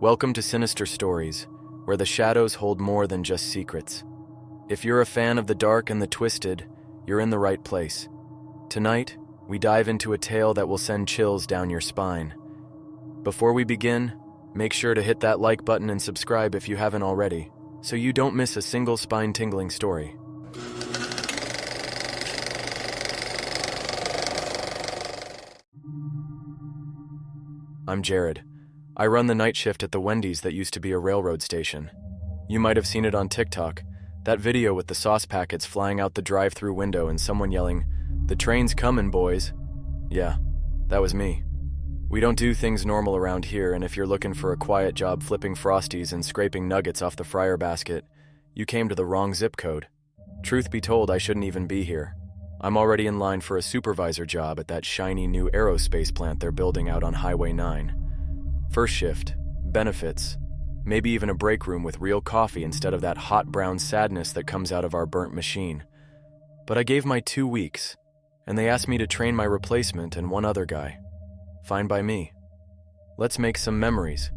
Welcome to Sinister Stories, where the shadows hold more than just secrets. If you're a fan of the dark and the twisted, you're in the right place. Tonight, we dive into a tale that will send chills down your spine. Before we begin, make sure to hit that like button and subscribe if you haven't already, so you don't miss a single spine-tingling story. I'm Jarrod. I run the night shift at the Wendy's that used to be a railroad station. You might have seen it on TikTok, that video with the sauce packets flying out the drive-thru window and someone yelling, "The train's coming, boys." Yeah, that was me. We don't do things normal around here, and if you're looking for a quiet job flipping Frosties and scraping nuggets off the fryer basket, you came to the wrong zip code. Truth be told, I shouldn't even be here. I'm already in line for a supervisor job at that shiny new aerospace plant they're building out on Highway 9. First shift, benefits, maybe even a break room with real coffee instead of that hot brown sadness that comes out of our burnt machine. But I gave my 2 weeks, and they asked me to train my replacement and one other guy. Fine by me. Let's make some memories,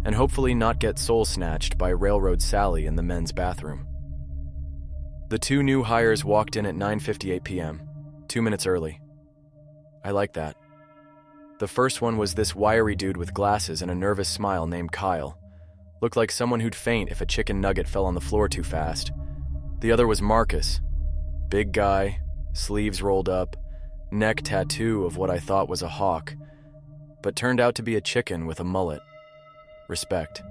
and hopefully not get soul-snatched by Railroad Sally in the men's bathroom. The 2 new hires walked in at 9:58 p.m., 2 minutes early. I like that. The first one was this wiry dude with glasses and a nervous smile named Kyle. Looked like someone who'd faint if a chicken nugget fell on the floor too fast. The other was Marcus. Big guy, sleeves rolled up, neck tattoo of what I thought was a hawk, but turned out to be a chicken with a mullet. Respect.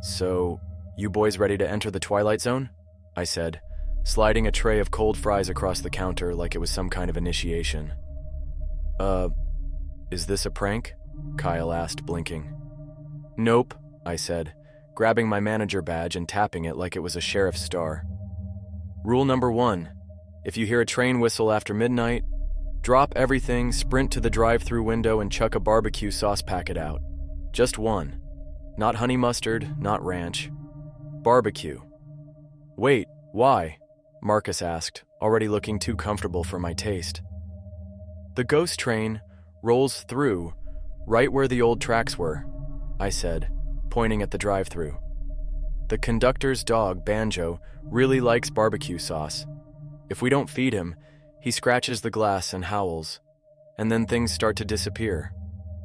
"So, you boys ready to enter the Twilight Zone?" I said, sliding a tray of cold fries across the counter like it was some kind of initiation. Is this a prank?" Kyle asked, blinking. "Nope," I said, grabbing my manager badge and tapping it like it was a sheriff's star. "Rule number 1, if you hear a train whistle after midnight, drop everything, sprint to the drive-thru window and chuck a barbecue sauce packet out. Just one. Not honey mustard, not ranch. Barbecue." "Wait, why?" Marcus asked, already looking too comfortable for my taste. "The ghost train rolls through, right where the old tracks were," I said, pointing at the drive-thru. "The conductor's dog, Banjo, really likes barbecue sauce. If we don't feed him, he scratches the glass and howls, and then things start to disappear.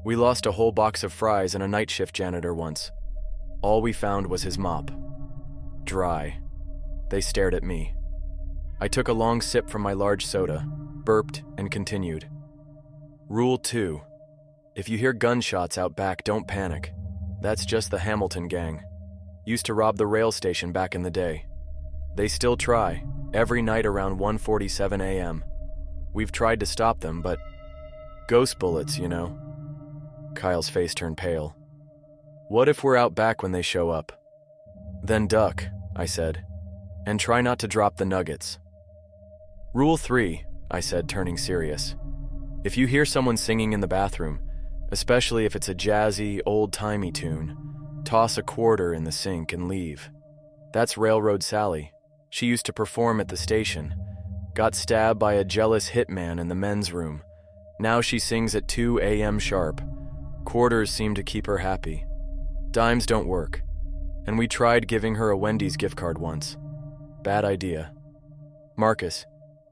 We lost a whole box of fries and a night shift janitor once. All we found was his mop. Dry." They stared at me. I took a long sip from my large soda, burped, and continued. "Rule 2. If you hear gunshots out back, don't panic. That's just the Hamilton gang. Used to rob the rail station back in the day. They still try, every night around 1:47 a.m. We've tried to stop them, but ghost bullets, you know." Kyle's face turned pale. "What if we're out back when they show up?" "Then duck," I said, "and try not to drop the nuggets." "Rule 3, I said, turning serious. "If you hear someone singing in the bathroom, especially if it's a jazzy, old-timey tune, toss a quarter in the sink and leave. That's Railroad Sally. She used to perform at the station. Got stabbed by a jealous hitman in the men's room. Now she sings at 2 a.m. sharp. Quarters seem to keep her happy. Dimes don't work. And we tried giving her a Wendy's gift card once. Bad idea. Marcus,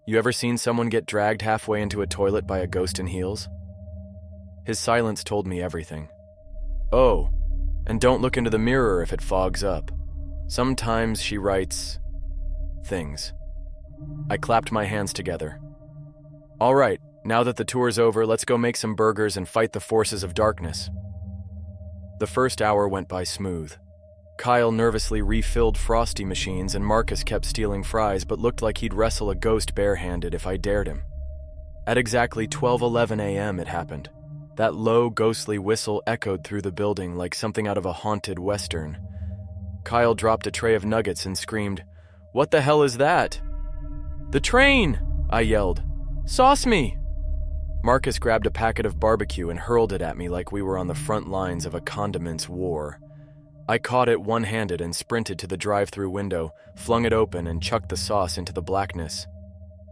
you ever seen someone get dragged halfway into a toilet by a ghost in heels?" His silence told me everything. "Oh, and don't look into the mirror if it fogs up. Sometimes she writes things." I clapped my hands together. "All right, now that the tour's over, let's go make some burgers and fight the forces of darkness." The first hour went by smooth. Kyle nervously refilled Frosty machines and Marcus kept stealing fries but looked like he'd wrestle a ghost barehanded if I dared him. At exactly 12:11 a.m. it happened. That low, ghostly whistle echoed through the building like something out of a haunted western. Kyle dropped a tray of nuggets and screamed, "What the hell is that?" "The train!" I yelled. "Sauce me!" Marcus grabbed a packet of barbecue and hurled it at me like we were on the front lines of a condiments war. I caught it one-handed and sprinted to the drive-thru window, flung it open, and chucked the sauce into the blackness.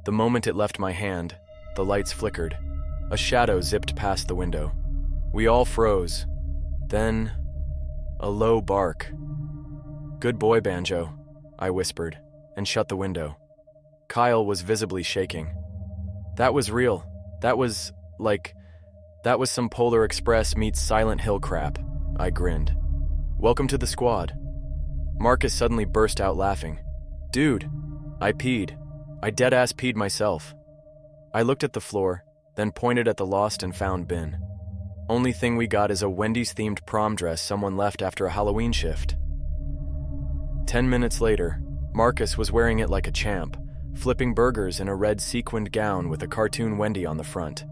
The moment it left my hand, the lights flickered. A shadow zipped past the window. We all froze. Then, A low bark. "Good boy, Banjo," I whispered, and shut the window. Kyle was visibly shaking. "That was real. That was some Polar Express meets Silent Hill crap," I grinned. "Welcome to the squad." Marcus suddenly burst out laughing. "Dude, I peed. I dead-ass peed myself." I looked at the floor, then pointed at the lost and found bin. Only thing we got is a Wendy's-themed prom dress someone left after a Halloween shift. 10 minutes later, Marcus was wearing it like a champ, flipping burgers in a red sequined gown with a cartoon Wendy on the front.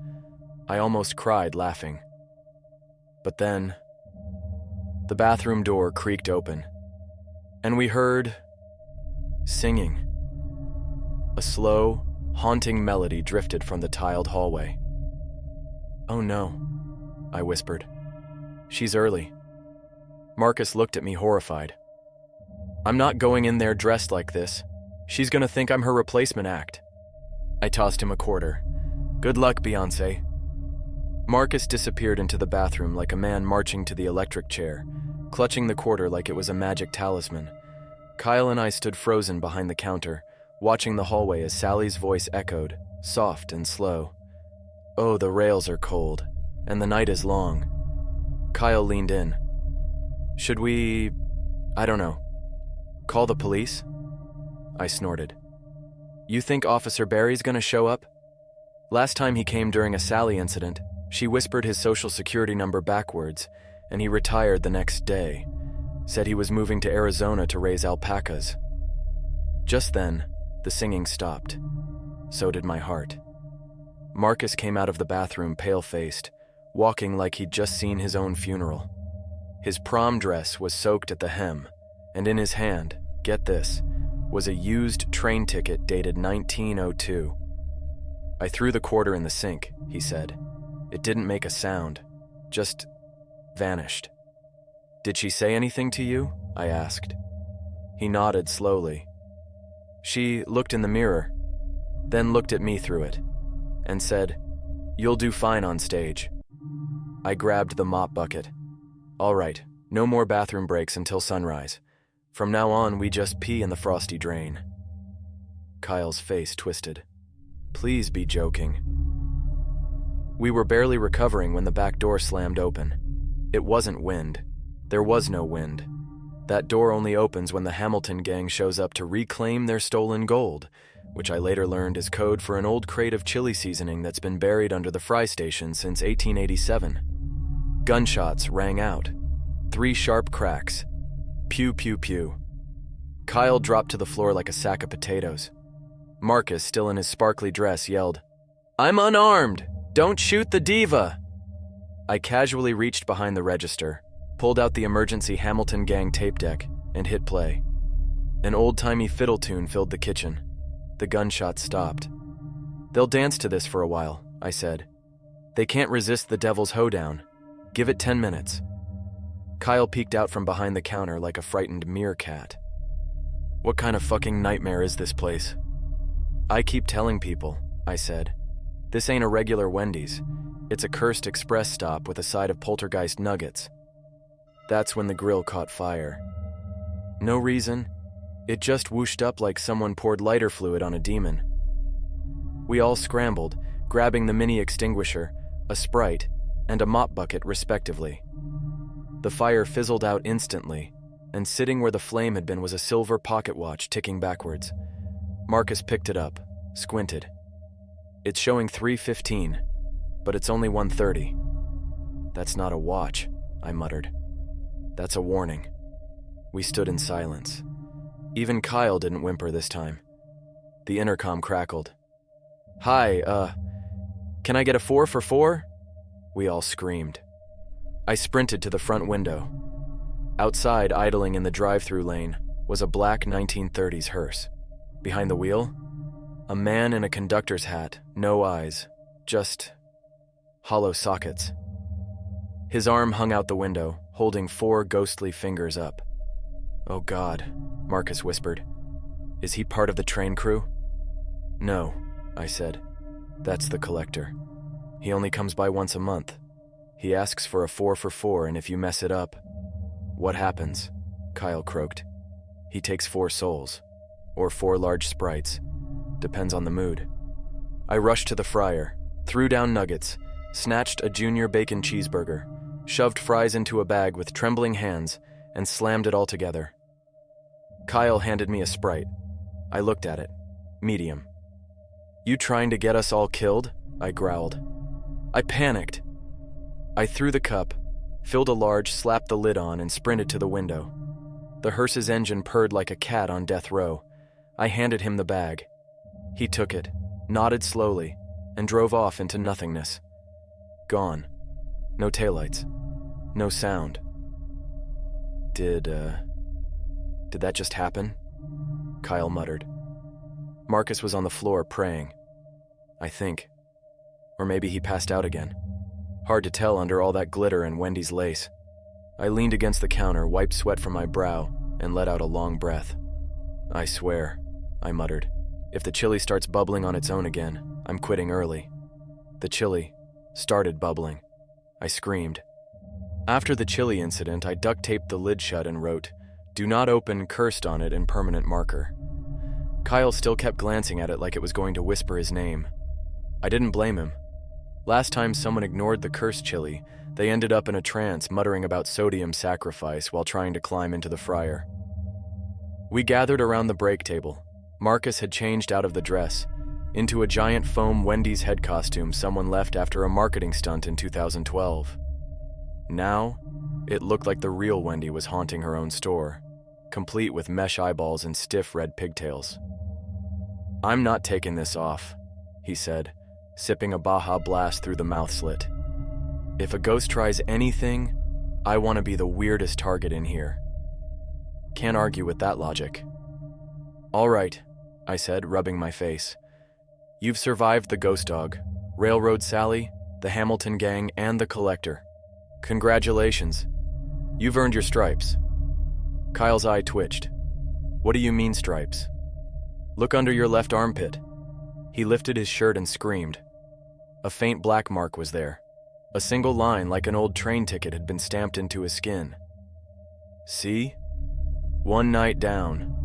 I almost cried laughing. But then, the bathroom door creaked open, and we heard singing. A slow, haunting melody drifted from the tiled hallway. "Oh no," I whispered. "She's early." Marcus looked at me horrified. "I'm not going in there dressed like this. She's gonna think I'm her replacement act." I tossed him a quarter. "Good luck, Beyoncé." Marcus disappeared into the bathroom like a man marching to the electric chair, clutching the quarter like it was a magic talisman. Kyle and I stood frozen behind the counter, watching the hallway as Sally's voice echoed, soft and slow. "Oh, the rails are cold, and the night is long." Kyle leaned in. "Should we, I don't know, call the police?" I snorted. "You think Officer Barry's gonna show up? Last time he came during a Sally incident, she whispered his social security number backwards, and he retired the next day. Said he was moving to Arizona to raise alpacas." Just then, the singing stopped. So did my heart. Marcus came out of the bathroom pale-faced, walking like he'd just seen his own funeral. His prom dress was soaked at the hem, and in his hand, get this, was a used train ticket dated 1902. "I threw the quarter in the sink," he said. "It didn't make a sound, just vanished." "Did she say anything to you?" I asked. He nodded slowly. "She looked in the mirror, then looked at me through it, and said, 'You'll do fine on stage.'" I grabbed the mop bucket. "All right, no more bathroom breaks until sunrise. From now on, we just pee in the frosty drain." Kyle's face twisted. "Please be joking." We were barely recovering when the back door slammed open. It wasn't wind. There was no wind. That door only opens when the Hamilton gang shows up to reclaim their stolen gold, which I later learned is code for an old crate of chili seasoning that's been buried under the fry station since 1887. Gunshots rang out. 3 sharp cracks. Pew, pew, pew. Kyle dropped to the floor like a sack of potatoes. Marcus, still in his sparkly dress, yelled, "I'm unarmed! Don't shoot the diva!" I casually reached behind the register, pulled out the emergency Hamilton gang tape deck, and hit play. An old-timey fiddle tune filled the kitchen. The gunshots stopped. "They'll dance to this for a while," I said. "They can't resist the devil's hoedown. Give it 10 minutes." Kyle peeked out from behind the counter like a frightened meerkat. "What kind of fucking nightmare is this place?" "I keep telling people," I said. "This ain't a regular Wendy's. It's a cursed express stop with a side of poltergeist nuggets." That's when the grill caught fire. No reason. It just whooshed up like someone poured lighter fluid on a demon. We all scrambled, grabbing the mini extinguisher, a Sprite, and a mop bucket respectively. The fire fizzled out instantly, and sitting where the flame had been was a silver pocket watch ticking backwards. Marcus picked it up, squinted. "It's showing 3:15, but it's only 1:30. "That's not a watch," I muttered. "That's a warning." We stood in silence. Even Kyle didn't whimper this time. The intercom crackled. "Hi, can I get a 4 for 4? We all screamed. I sprinted to the front window. Outside, idling in the drive-thru lane, was a black 1930s hearse. Behind the wheel, a man in a conductor's hat, no eyes, just hollow sockets. His arm hung out the window, holding 4 ghostly fingers up. "Oh God," Marcus whispered. "Is he part of the train crew?" "No," I said. "That's the collector. He only comes by once a month. He asks for a 4 for 4, and if you mess it up..." What happens? Kyle croaked. He takes 4 souls, or 4 large sprites. Depends on the mood. I rushed to the fryer, threw down nuggets, snatched a junior bacon cheeseburger, shoved fries into a bag with trembling hands, and slammed it all together. Kyle handed me a Sprite. I looked at it. Medium. You trying to get us all killed? I growled. I panicked. I threw the cup, filled a large, slapped the lid on, and sprinted to the window. The hearse's engine purred like a cat on death row. I handed him the bag. He took it, nodded slowly, and drove off into nothingness. Gone. No taillights. No sound. Did that just happen? Kyle muttered. Marcus was on the floor praying. I think. Or maybe he passed out again. Hard to tell under all that glitter and Wendy's lace. I leaned against the counter, wiped sweat from my brow, and let out a long breath. I swear, I muttered, if the chili starts bubbling on its own again, I'm quitting early. The chili started bubbling. I screamed. After the chili incident, I duct-taped the lid shut and wrote, "Do not open," cursed on it in permanent marker. Kyle still kept glancing at it like it was going to whisper his name. I didn't blame him. Last time someone ignored the cursed chili, they ended up in a trance muttering about sodium sacrifice while trying to climb into the fryer. We gathered around the break table. Marcus had changed out of the dress, into a giant foam Wendy's head costume someone left after a marketing stunt in 2012. Now, it looked like the real Wendy was haunting her own store, complete with mesh eyeballs and stiff red pigtails. "I'm not taking this off," he said, sipping a Baja Blast through the mouth slit. "If a ghost tries anything, I want to be the weirdest target in here." Can't argue with that logic. "All right," I said, rubbing my face. "You've survived the ghost dog, Railroad Sally, the Hamilton gang, and the collector. Congratulations. You've earned your stripes." Kyle's eye twitched. "What do you mean stripes?" "Look under your left armpit." He lifted his shirt and screamed. A faint black mark was there. A single line like an old train ticket had been stamped into his skin. "See? 1 night down.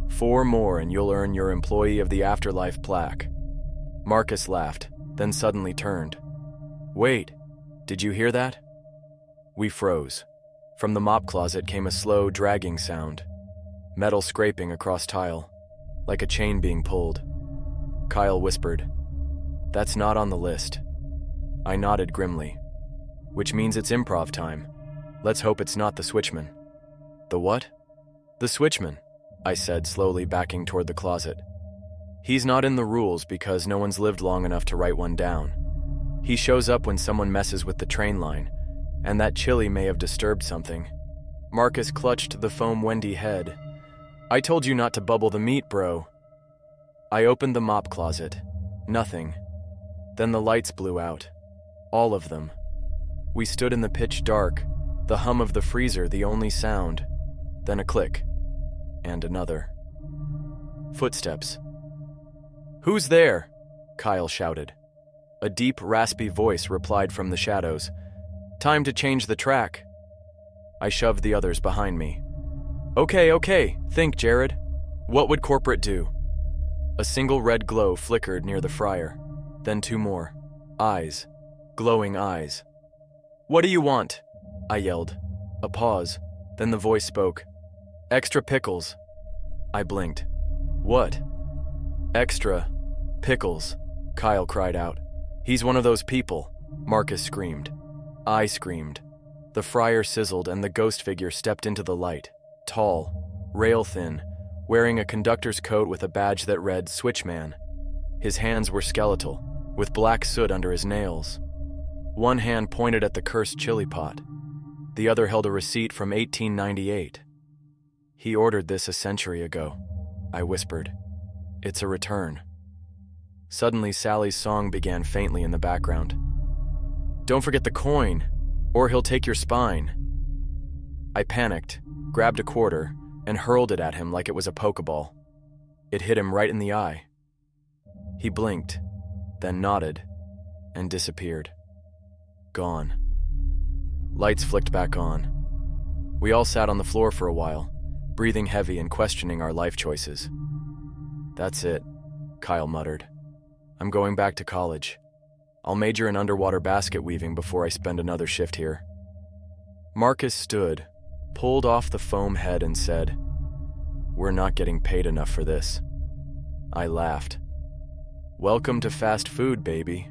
4 more and you'll earn your Employee of the Afterlife plaque." Marcus laughed, then suddenly turned. "Wait, did you hear that?" We froze. From the mop closet came a slow, dragging sound. Metal scraping across tile, like a chain being pulled. Kyle whispered, "That's not on the list." I nodded grimly. "Which means it's improv time. Let's hope it's not the switchman." "The what?" "The switchman," I said, slowly backing toward the closet. "He's not in the rules because no one's lived long enough to write one down. He shows up when someone messes with the train line, and that chili may have disturbed something." Marcus clutched the foam Wendy head. "I told you not to bubble the meat, bro." I opened the mop closet. Nothing. Then the lights blew out. All of them. We stood in the pitch dark, the hum of the freezer the only sound. Then a click. And another. Footsteps. "Who's there?" Kyle shouted. A deep, raspy voice replied from the shadows. "Time to change the track." I shoved the others behind me. Okay, think, Jarrod. What would corporate do?" A single red glow flickered near the fryer. Then 2 more. Eyes. Glowing eyes. "What do you want?" I yelled. A pause. Then the voice spoke. "Extra pickles." I blinked. "What?" "Extra pickles," Kyle cried out. "He's one of those people," Marcus screamed. I screamed. The fryer sizzled and the ghost figure stepped into the light. Tall, rail-thin, wearing a conductor's coat with a badge that read Switchman. His hands were skeletal, with black soot under his nails. One hand pointed at the cursed chili pot. The other held a receipt from 1898. "He ordered this a century ago," I whispered. "It's a return." Suddenly, Sally's song began faintly in the background. "Don't forget the coin, or he'll take your spine." I panicked, grabbed a quarter, and hurled it at him like it was a Pokeball. It hit him right in the eye. He blinked, then nodded, and disappeared. Gone. Lights flicked back on. We all sat on the floor for a while, breathing heavy and questioning our life choices. "That's it," Kyle muttered. "I'm going back to college. I'll major in underwater basket weaving before I spend another shift here." Marcus stood, pulled off the foam head and said, "We're not getting paid enough for this." I laughed. "Welcome to fast food, baby."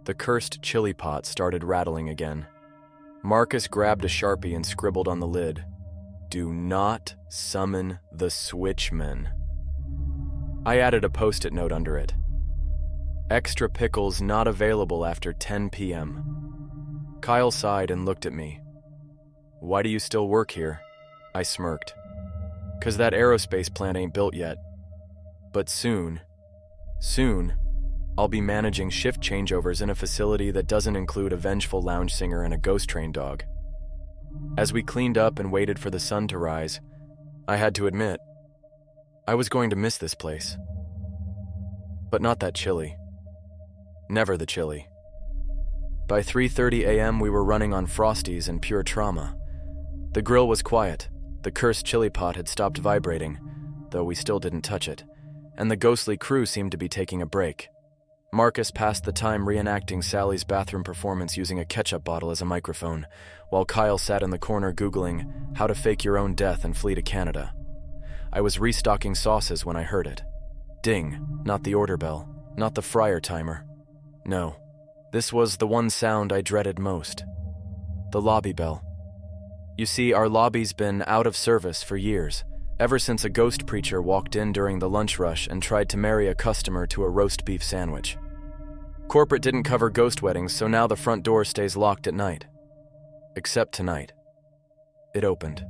The cursed chili pot started rattling again. Marcus grabbed a Sharpie and scribbled on the lid, "Do not summon the switchmen." I added a post-it note under it. "Extra pickles not available after 10 p.m. Kyle sighed and looked at me. "Why do you still work here?" I smirked. "'Cause that aerospace plant ain't built yet. But soon, I'll be managing shift changeovers in a facility that doesn't include a vengeful lounge singer and a ghost train dog." As we cleaned up and waited for the sun to rise, I had to admit, I was going to miss this place. But not that chili. Never the chili. By 3:30 a.m. we were running on Frosties and pure trauma. The grill was quiet, the cursed chili pot had stopped vibrating, though we still didn't touch it, and the ghostly crew seemed to be taking a break. Marcus passed the time reenacting Sally's bathroom performance using a ketchup bottle as a microphone, while Kyle sat in the corner Googling how to fake your own death and flee to Canada. I was restocking sauces when I heard it. Ding, not the order bell, not the fryer timer. No, this was the one sound I dreaded most. The lobby bell. You see, our lobby's been out of service for years, ever since a ghost preacher walked in during the lunch rush and tried to marry a customer to a roast beef sandwich. Corporate didn't cover ghost weddings, so now the front door stays locked at night. Except tonight. It opened.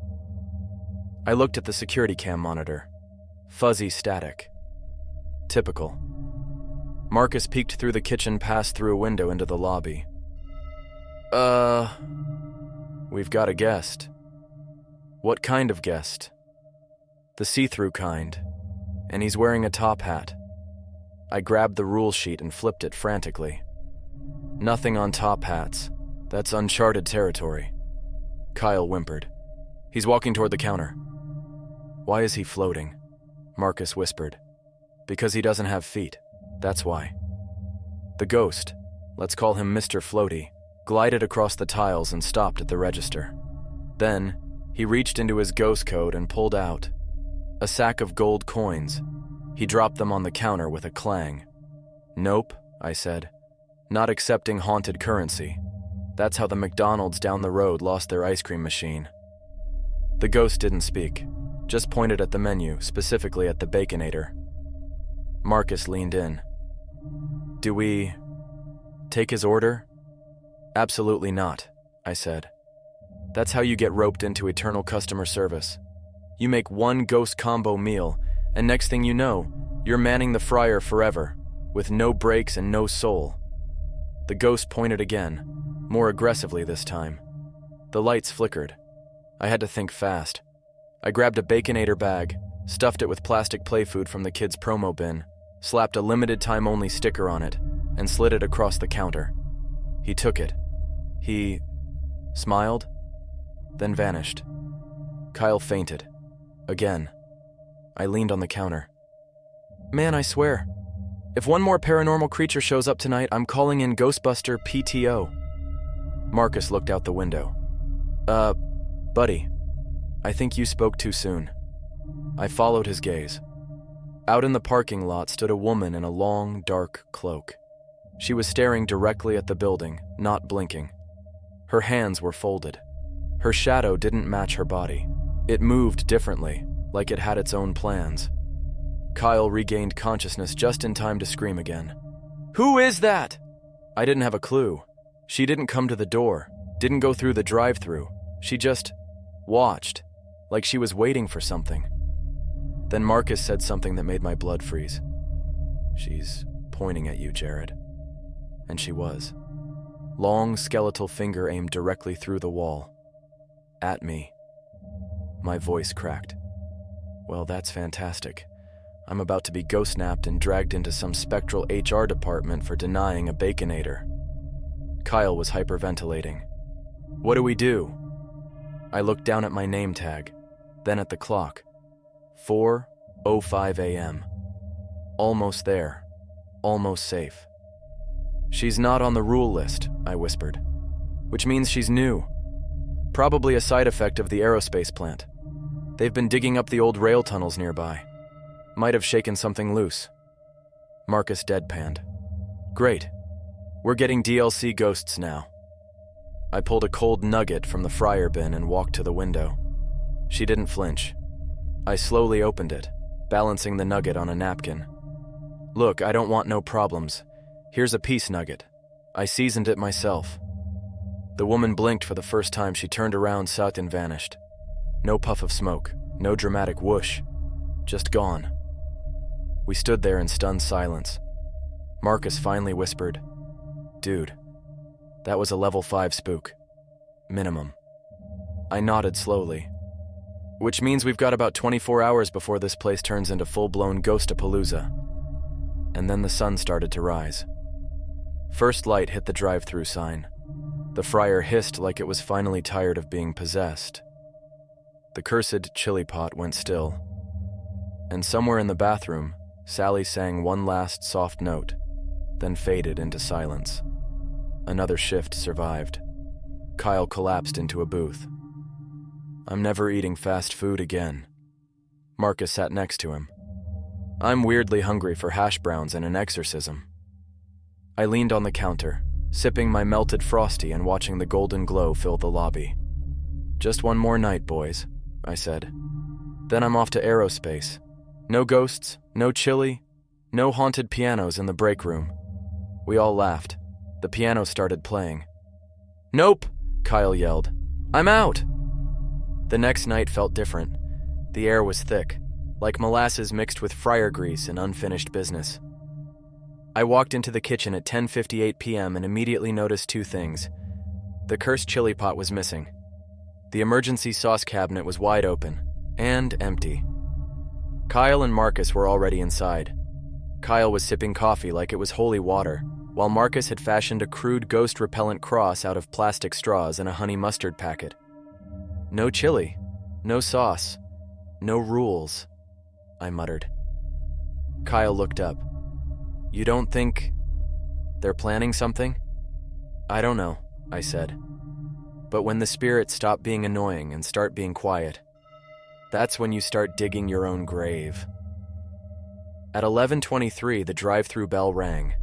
I looked at the security cam monitor. Fuzzy static. Typical. Marcus peeked through the kitchen, passed through a window into the lobby. We've got a guest." "What kind of guest?" "The see-through kind, and he's wearing a top hat." I grabbed the rule sheet and flipped it frantically. "Nothing on top hats. That's uncharted territory." Kyle whimpered. "He's walking toward the counter." "Why is he floating?" Marcus whispered. "Because he doesn't have feet. That's why." The ghost, let's call him Mr. Floaty, glided across the tiles and stopped at the register. Then, he reached into his ghost coat and pulled out a sack of gold coins. He dropped them on the counter with a clang. "Nope," I said. "Not accepting haunted currency. That's how the McDonald's down the road lost their ice cream machine." The ghost didn't speak, just pointed at the menu, specifically at the Baconator. Marcus leaned in. "Do we take his order?" "Absolutely not," I said. "That's how you get roped into eternal customer service. You make one ghost combo meal, and next thing you know, you're manning the fryer forever, with no breaks and no soul." The ghost pointed again, more aggressively this time. The lights flickered. I had to think fast. I grabbed a Baconator bag, stuffed it with plastic play food from the kids' promo bin, slapped a limited time only sticker on it, and slid it across the counter. He took it. He smiled, then vanished. Kyle fainted. Again. I leaned on the counter. "Man, I swear, if one more paranormal creature shows up tonight, I'm calling in Ghostbuster PTO." Marcus looked out the window. Buddy, I think you spoke too soon." I followed his gaze. Out in the parking lot stood a woman in a long, dark cloak. She was staring directly at the building, not blinking. Her hands were folded. Her shadow didn't match her body. It moved differently, like it had its own plans. Kyle regained consciousness just in time to scream again. "Who is that?" I didn't have a clue. She didn't come to the door, didn't go through the drive-thru. She just watched, like she was waiting for something. Then Marcus said something that made my blood freeze. "She's pointing at you, Jarrod." And she was. Long, skeletal finger aimed directly through the wall. At me. My voice cracked. "Well, that's fantastic. I'm about to be ghost-napped and dragged into some spectral HR department for denying a Baconator." Kyle was hyperventilating. "What do we do?" I looked down at my name tag, then at the clock. 4:05 a.m. Almost there. Almost safe. "She's not on the rule list," I whispered. "Which means she's new. Probably a side effect of the aerospace plant. They've been digging up the old rail tunnels nearby. Might have shaken something loose." Marcus deadpanned. "Great. We're getting DLC ghosts now." I pulled a cold nugget from the fryer bin and walked to the window. She didn't flinch. I slowly opened it, balancing the nugget on a napkin. "Look, I don't want no problems. Here's a piece nugget. I seasoned it myself." The woman blinked for the first time. She turned around, sucked, and vanished. No puff of smoke, no dramatic whoosh. Just gone. We stood there in stunned silence. Marcus finally whispered, "Dude, that was a level 5 spook. Minimum." I nodded slowly. "Which means we've got about 24 hours before this place turns into full-blown Ghostapalooza." And then the sun started to rise. First light hit the drive-thru sign. The fryer hissed like it was finally tired of being possessed. The cursed chili pot went still. And somewhere in the bathroom, Sally sang one last soft note, then faded into silence. Another shift survived. Kyle collapsed into a booth. "I'm never eating fast food again." Marcus sat next to him. "I'm weirdly hungry for hash browns and an exorcism." I leaned on the counter, sipping my melted Frosty and watching the golden glow fill the lobby. "Just one more night, boys," I said. "Then I'm off to aerospace. No ghosts, no chili, no haunted pianos in the break room." We all laughed. The piano started playing. "Nope!" Kyle yelled. "I'm out!" The next night felt different. The air was thick, like molasses mixed with fryer grease and unfinished business. I walked into the kitchen at 10:58 p.m. and immediately noticed two things. The cursed chili pot was missing. The emergency sauce cabinet was wide open and empty. Kyle and Marcus were already inside. Kyle was sipping coffee like it was holy water, while Marcus had fashioned a crude ghost-repellent cross out of plastic straws and a honey mustard packet. "No chili, no sauce, no rules," I muttered. Kyle looked up. "You don't think they're planning something?" "I don't know," I said. "But when the spirits stop being annoying and start being quiet, that's when you start digging your own grave." At 11:23, the drive-thru bell rang.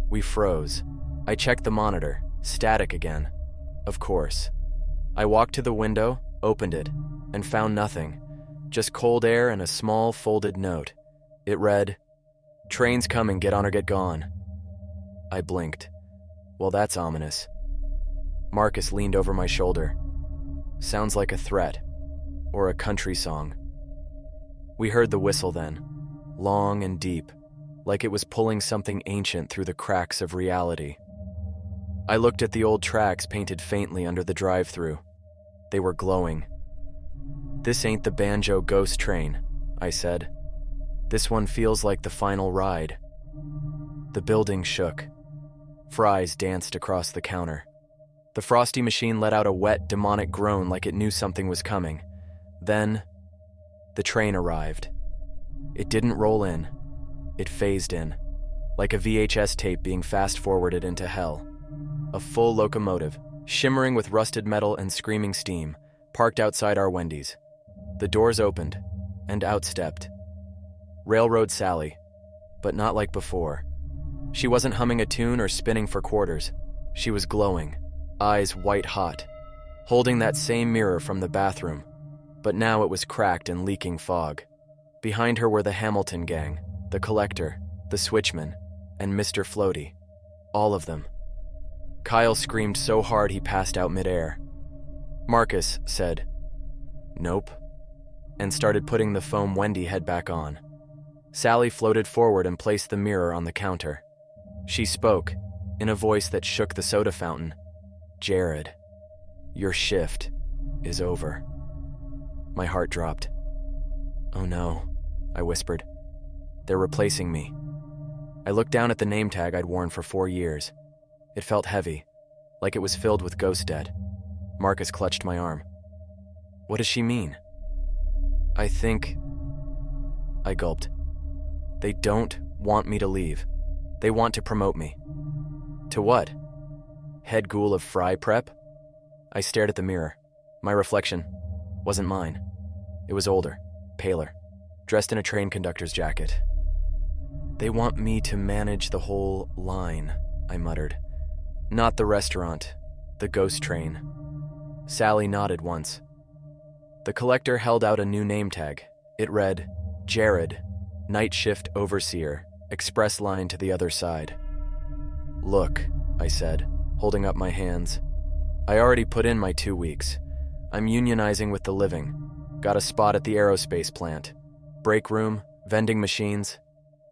We froze. I checked the monitor. Static again. Of course. I walked to the window, opened it, and found nothing. Just cold air and a small folded note. It read, "Train's coming, get on or get gone." I blinked. Well, that's ominous. Marcus leaned over my shoulder. Sounds like a threat. Or a country song. We heard the whistle then. Long and deep. Like it was pulling something ancient through the cracks of reality. I looked at the old tracks painted faintly under the drive-thru. They were glowing. "This ain't the banjo ghost train," I said. "This one feels like the final ride." The building shook. Fries danced across the counter. The Frosty machine let out a wet, demonic groan like it knew something was coming. Then, the train arrived. It didn't roll in. It phased in, like a VHS tape being fast-forwarded into hell. A full locomotive, shimmering with rusted metal and screaming steam, parked outside our Wendy's. The doors opened, and out stepped Railroad Sally, but not like before. She wasn't humming a tune or spinning for quarters. She was glowing, eyes white-hot, holding that same mirror from the bathroom, but now it was cracked and leaking fog. Behind her were the Hamilton gang, the Collector, the Switchman, and Mr. Floaty. All of them. Kyle screamed so hard he passed out midair. Marcus said, "Nope," and started putting the foam Wendy had back on. Sally floated forward and placed the mirror on the counter. She spoke, in a voice that shook the soda fountain. "Jarrod, your shift is over." My heart dropped. "Oh no," I whispered. "They're replacing me." I looked down at the name tag I'd worn for 4 years. It felt heavy, like it was filled with ghost dead. Marcus clutched my arm. What does she mean? I think... I gulped. They don't want me to leave. They want to promote me. To what? Head ghoul of fry prep? I stared at the mirror. My reflection wasn't mine. It was older, paler, dressed in a train conductor's jacket. They want me to manage the whole line, I muttered. Not the restaurant, the ghost train. Sally nodded once. The collector held out a new name tag. It read, Jarrod, Night Shift Overseer, express line to the other side. Look, I said, holding up my hands. I already put in my 2 weeks. I'm unionizing with the living. Got a spot at the aerospace plant. Break room, vending machines,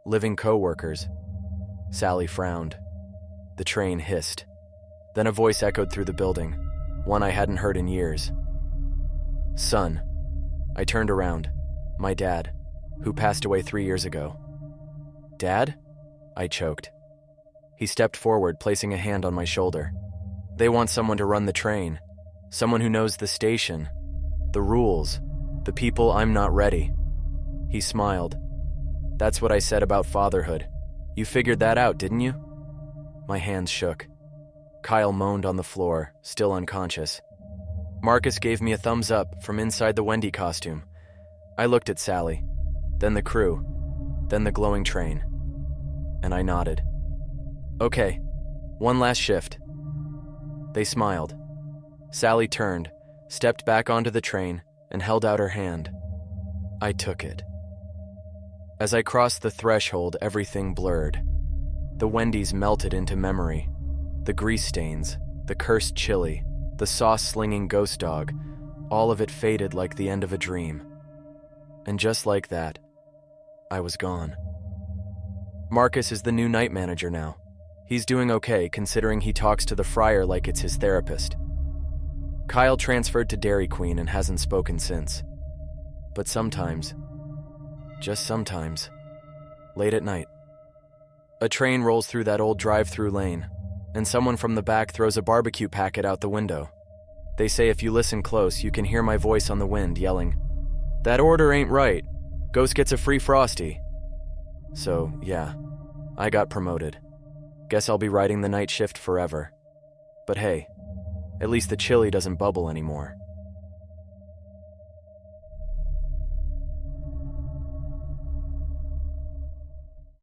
living co-workers. Sally frowned. The train hissed. Then a voice echoed through the building, one I hadn't heard in years. Son. I turned around. My dad, who passed away 3 years ago. Dad? I choked. He stepped forward, placing a hand on my shoulder. They want someone to run the train. Someone who knows the station, the rules, the people. I'm not ready. He smiled. That's what I said about fatherhood. You figured that out, didn't you? My hands shook. Kyle moaned on the floor, still unconscious. Marcus gave me a thumbs up from inside the Wendy costume. I looked at Sally, then the crew, then the glowing train, and I nodded. Okay, one last shift. They smiled. Sally turned, stepped back onto the train, and held out her hand. I took it. As I crossed the threshold, everything blurred. The Wendy's melted into memory. The grease stains, the cursed chili, the sauce-slinging ghost dog, all of it faded like the end of a dream. And just like that, I was gone. Marcus is the new night manager now. He's doing okay, considering he talks to the friar like it's his therapist. Kyle transferred to Dairy Queen and hasn't spoken since. But sometimes, just sometimes, late at night, a train rolls through that old drive-thru lane, and someone from the back throws a barbecue packet out the window. They say if you listen close, you can hear my voice on the wind yelling, "That order ain't right. Ghost gets a free Frosty." So, yeah, I got promoted. Guess I'll be riding the night shift forever. But hey, at least the chili doesn't bubble anymore.